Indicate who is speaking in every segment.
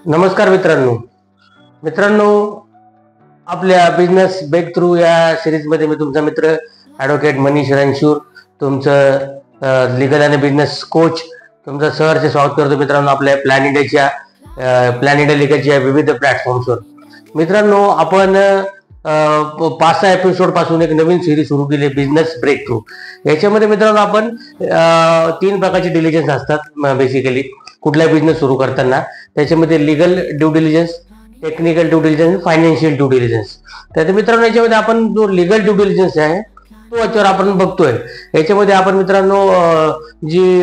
Speaker 1: नमस्कार मित्रांनो, आपल्या बिझनेस ब्रेक थ्रू या सिरीजमध्ये मी तुमचा मित्र ॲडव्होकेट मनीष रणशूर, तुमचं लीगल आणि बिझनेस कोच, तुमचं सहर्ष स्वागत करतो मित्रांनो आपल्या प्लॅन इंडिया लीगलच्या विविध प्लॅटफॉर्म्सवर. मित्रांनो, आपण 5-6 एपिसोड पासून एक नवीन सिरीज सुरू केली, बिझनेस ब्रेक थ्रू. याच्यामध्ये मित्रांनो आपण 3 प्रकारचे डिलिजन्स असतात बेसिकली कुठलाही बिझनेस सुरू करताना. त्याच्यामध्ये legal due diligence, technical due diligence, financial due diligence. तर मित्रांनो, याच्यामध्ये आपण जो लीगल ड्यू डिलिजन्स आहे तो याच्यावर आपण बघतोय. याच्यामध्ये आपण मित्रांनो जी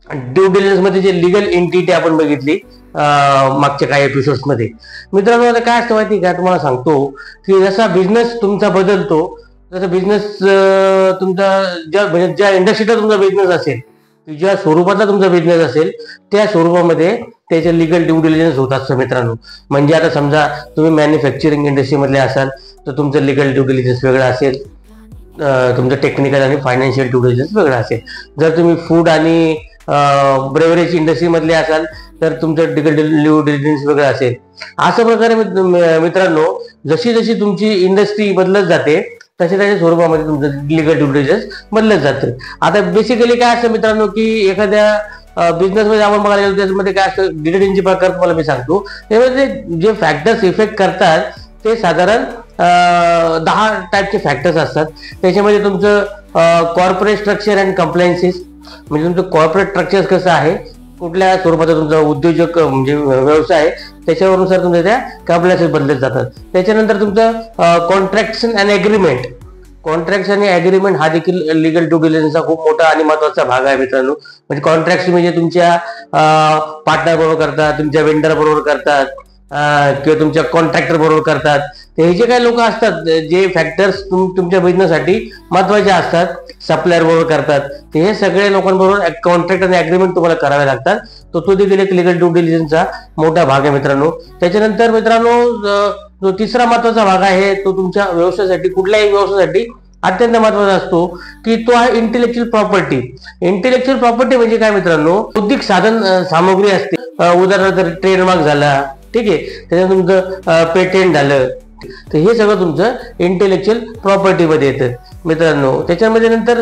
Speaker 1: ड्यू डिलिजन्स मध्ये जे लीगल एंटिटी आपण बघितली मागच्या काही एपिसोड्स मध्ये. मित्रांनो, आता काय असतं माहिती का, तुम्हाला सांगतो की जसा बिझनेस तुमचा बदलतो, जसं बिझनेस तुमचा ज्या इंडस्ट्रीचा तुमचा बिझनेस असेल, ज्या स्वरूपातला तुमचा बिझनेस असेल, त्या स्वरूपामध्ये त्याचे लीगल ड्यू डिलिजन्स होत असतं मित्रांनो. म्हणजे आता समजा तुम्ही मॅन्युफॅक्चरिंग इंडस्ट्रीमधले असाल तर तुमचं लीगल ड्यू डिलिजन्स वेगळं असेल, तुमचं टेक्निकल आणि फायनान्शियल ड्यू डिलिजन्स वेगळं असेल. जर तुम्ही फूड आणि ब्रेवरेज इंडस्ट्रीमधले असाल तर तुमचं लीगल ड्यू डिलिजन्स वेगळं असेल. अशा प्रकारे मित्रांनो, जशी जशी तुमची इंडस्ट्री बदलत जाते तसे त्याच्या स्वरूपामध्ये तुमचं लीगल ड्यू डिलिजन्स बदलत जातं. आता बेसिकली काय असतं मित्रांनो की एखाद्या बिझनेसमध्ये आपण बघायला गेलो त्याच्यामध्ये काय असतं, डिलिजन्सचे प्रकार तुम्हाला मी सांगतो. त्यामध्ये जे फॅक्टर्स इफेक्ट करतात ते साधारण 10 टाईपचे फॅक्टर्स असतात. त्याच्यामध्ये तुमचं कॉर्पोरेट स्ट्रक्चर अँड कंप्लायन्सेस, म्हणजे तुमचं कॉर्पोरेट स्ट्रक्चर कसं आहे, कुठल्या स्वरूपाचा तुमचा उद्योजक म्हणजे व्यवसाय, त्याच्यावरुन तुमच्या त्या कंप्लायन्सेस बदलत जातात. त्याच्यानंतर तुमचं कॉन्ट्रॅक्शन अँड ॲग्रीमेंट. कॉन्ट्रॅक्ट आणि ॲग्रीमेंट हा देखील लीगल ड्यू डिलिजन्सचा खूप मोठा आणि महत्वाचा भाग आहे मित्रांनो. म्हणजे कॉन्ट्रॅक्ट म्हणजे तुमच्या पार्टनर बरोबर करतात, तुमच्या वेंडर बरोबर करतात, किंवा तुमच्या कॉन्ट्रॅक्टर बरोबर करतात. हे जे काही लोक असतात, जे फॅक्टर्स तुमच्या बिझनेससाठी महत्वाचे असतात, सप्लायर बरोबर करतात, हे सगळे लोकांबरोबर कॉन्ट्रॅक्ट आणि ॲग्रीमेंट तुम्हाला करावे लागतात. तो देखील एक लीगल ड्यू डिलिजन्सचा मोठा भाग आहे मित्रांनो. त्याच्यानंतर मित्रांनो, जो तिसरा महत्वाचा भाग आहे तो तुमच्या व्यवसायासाठी, कुठल्याही व्यवसायासाठी अत्यंत महत्वाचा असतो, की तो आहे इंटेलेक्च्युअल प्रॉपर्टी. इंटेलेक्च्युअल प्रॉपर्टी म्हणजे काय मित्रांनो, बौद्धिक साधन सामग्री असते. उदाहरणार्थ ट्रेडमार्क झाला, ठीक आहे, त्याच्यात तुमचं पेटेंट झालं, तर हे सगळं तुमचं इंटेलेक्च्युअल प्रॉपर्टी मध्ये येतं मित्रांनो. त्याच्यामध्ये नंतर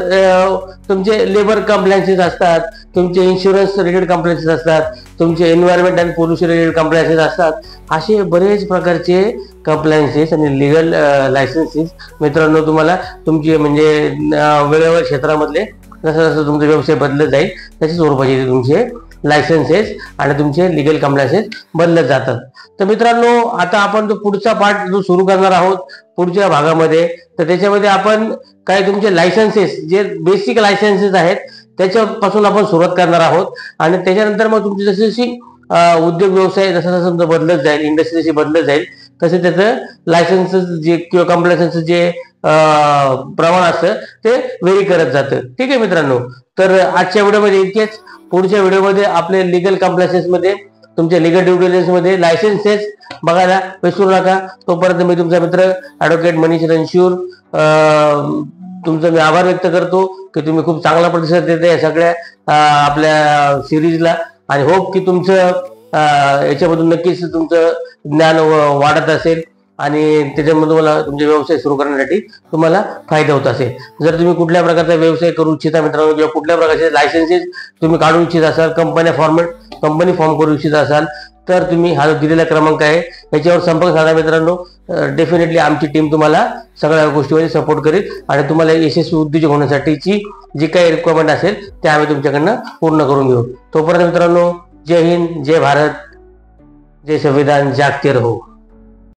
Speaker 1: तुमचे लेबर कंप्लायन्सेस असतात, तुमचे इन्शुरन्स रिलेटेड कंप्लायन्सेस असतात, तुमचे एन्व्हायरमेंट अँड पोल्युशन रिलेटेड कंप्लायन्सेस असतात. असे बरेच प्रकारचे कंप्लायन्सेस आणि लीगल लायसन्सेस मित्रांनो तुम्हाला तुमचे म्हणजे वेगवेगळ्या क्षेत्रामधले जसं जसं तुमचा व्यवसाय बदलत जाईल तसे स्वरूपाचे तुमचे लायसन्सेस आणि तुमचे लीगल कंप्लायन्सेस बदलत जातात. तर मित्रांनो, आता आपण जो पुढचा पार्ट जो सुरू करणार आहोत पुढच्या भागामध्ये, तर त्याच्यामध्ये आपण काही तुमचे लायसन्सेस, जे बेसिक लायसन्सेस आहेत त्याच्यापासून आपण सुरुवात करणार आहोत. आणि त्याच्यानंतर मग तुमची जशी जशी उद्योग व्यवसाय जसा जसा बदलत जाईल, इंडस्ट्री जशी बदलत जाईल तसे त्याचं लायसन्सेस जे किंवा कंप्लायन्सेस जे प्रमाण असतं ते व्हेरी करत जातं. ठीक आहे मित्रांनो, तर आजच्या व्हिडिओमध्ये इतकेच. पुढच्या व्हिडिओमध्ये आपले लीगल कंप्लायन्सेस मध्ये, तुमच्या लीगल ड्यू डिलिजन्स मध्ये लायसन्सेस बघायला विसरू नका. तोपर्यंत मी तुमचा मित्र ॲडव्होकेट मनीष रणशूर तुमचा मी आभार व्यक्त करतो की तुम्ही खूप चांगला प्रतिसाद देता या सगळ्या आपल्या सिरीजला. आणि होप की तुमचं याच्यामधून नक्कीच तुमचं ज्ञान वाढत असेल आणि त्याच्यामध्ये तुम्हाला तुमचे व्यवसाय सुरू करण्यासाठी तुम्हाला फायदा होत असेल. जर तुम्ही कुठल्या प्रकारचा व्यवसाय करू इच्छिता मित्रांनो, किंवा कुठल्या प्रकारचे लायसन्सेस तुम्ही काढू इच्छित असाल, कंपनी फॉर्म करू इच्छित असाल, तर तुम्ही हा जो दिलेला क्रमांक आहे याच्यावर संपर्क साधा मित्रांनो. डेफिनेटली आमची टीम तुम्हाला सगळ्या गोष्टीमध्ये सपोर्ट करेल आणि तुम्हाला यशस्वी उद्योजक होण्यासाठीची जी काही रिक्वायरमेंट असेल ते आम्ही तुमच्याकडनं पूर्ण करून घेऊ. तोपर्यंत मित्रांनो, जय हिंद, जय भारत, जय संविधान, जागते रहो.